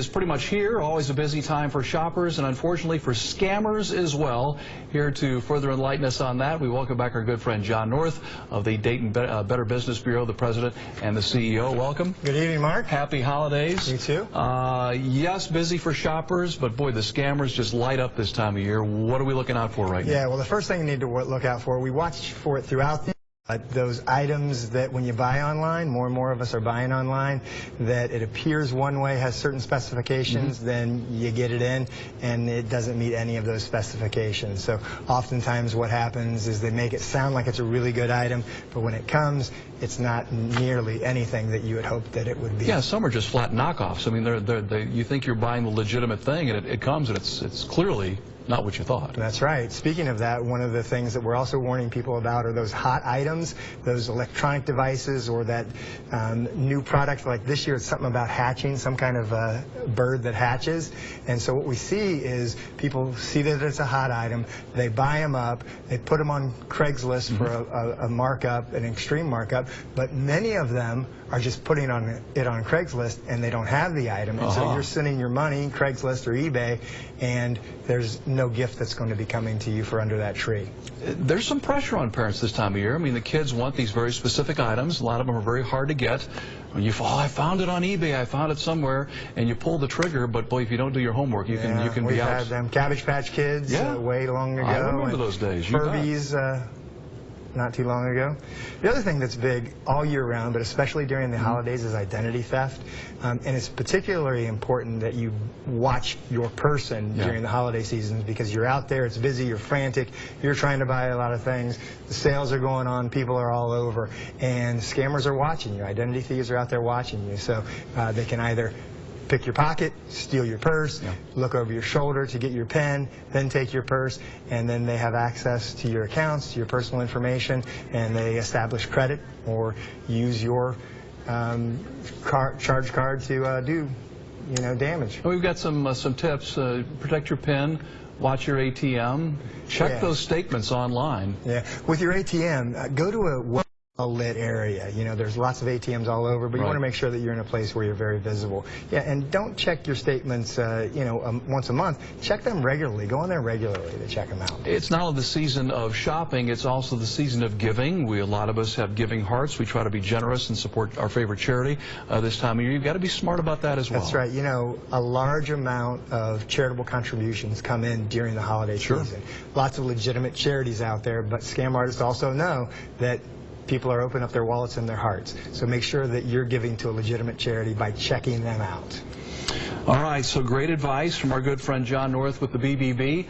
Is pretty much here, always a busy time for shoppers and unfortunately for scammers as well. Here to further enlighten us on that, we welcome back our good friend John North of the Dayton Better Business Bureau, the president and the CEO. Welcome. Good evening, Mark. Happy holidays. You too. Yes, busy for shoppers, but boy, the scammers just light up this time of year. What are we looking out for right now? Yeah, well, the first thing you need to look out for, we watch for it throughout the those items that when you buy online, more and more of us are buying online, that it appears one way, has certain specifications, then you get it in, and it doesn't meet any of those specifications. So oftentimes what happens is they make it sound like it's a really good item, but when it comes, it's not nearly anything that you had hoped that it would be. Yeah, some are just flat knockoffs. I mean, you think you're buying the legitimate thing, and it comes, and it's clearly not what you thought. That's right. Speaking of that, one of the things that we're also warning people about are those hot items, those electronic devices, or that new product. Like this year, it's something about hatching, some kind of bird that hatches. And so what we see is people see that it's a hot item, they buy them up, they put them on Craigslist for a markup, an extreme markup, but many of them are just putting it on Craigslist and they don't have the item. And so you're sending your money, Craigslist or eBay, and there's no gift that's going to be coming to you for under that tree. There's some pressure on parents this time of year. I mean, the kids want these very specific items. A lot of them are very hard to get. When you I found it on eBay, I found it somewhere, and you pull the trigger, but boy, if you don't do your homework, you can be out. We've had them Cabbage Patch Kids way long ago. I remember those days. Furbies not too long ago. The other thing that's big all year round, but especially during the holidays, is identity theft. And it's particularly important that you watch your person during the holiday seasons, because you're out there, it's busy, you're frantic, you're trying to buy a lot of things, the sales are going on, people are all over, and scammers are watching you. Identity thieves are out there watching you. So they can either pick your pocket, steal your purse, look over your shoulder to get your pen, then take your purse, and then they have access to your accounts, to your personal information, and they establish credit or use your charge card to do damage. Well, we've got some tips. Protect your PIN, watch your ATM, check those statements online. Yeah, with your ATM, go to a lit area. There's lots of ATMs all over, but you want to make sure that you're in a place where you're very visible. Yeah, and don't check your statements, once a month. Check them regularly. Go on there regularly to check them out. It's not only the season of shopping, it's also the season of giving. A lot of us have giving hearts. We try to be generous and support our favorite charity this time of year. You've got to be smart about that as well. That's right. A large amount of charitable contributions come in during the holiday season. Lots of legitimate charities out there, but scam artists also know that people are opening up their wallets and their hearts. So make sure that you're giving to a legitimate charity by checking them out. All right, so great advice from our good friend John North with the BBB.